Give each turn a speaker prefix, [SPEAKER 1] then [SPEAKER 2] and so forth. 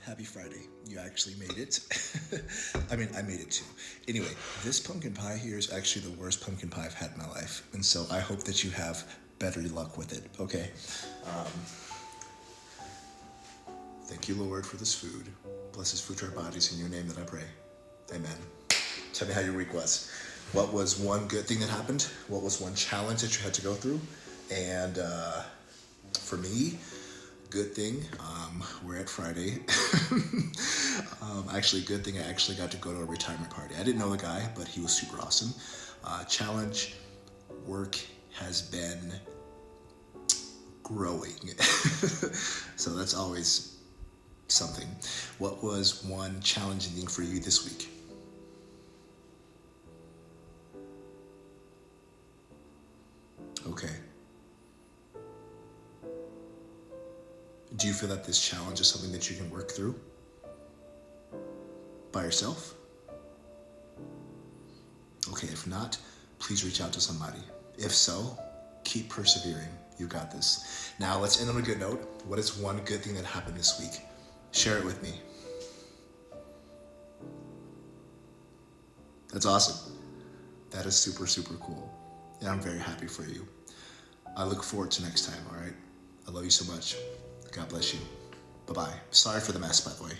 [SPEAKER 1] Happy Friday. You actually made it. I mean, I made it too. Anyway, this pumpkin pie here is actually the worst pumpkin pie I've had in my life. And so I hope that you have better luck with it, okay? Thank you, Lord, for this food. Bless this food to our bodies. In your name that I pray. Amen. Tell me how your week was. What was one good thing that happened? What was one challenge that you had to go through? And for me, good thing, we're at Friday. Actually, good thing I actually got to go to a retirement party. I didn't know the guy, but he was super awesome. Challenge, work has been growing. So that's always something. What was one challenging thing for you this week? Okay. Do you feel that this challenge is something that you can work through by yourself? Okay, if not, please reach out to somebody. If so, keep persevering. You got this. Now let's end on a good note. What is one good thing that happened this week? Share it with me. That's awesome. That is super, super cool. And I'm very happy for you. I look forward to next time, all right? I love you so much. God bless you. Bye-bye. Sorry for the mess, by the way.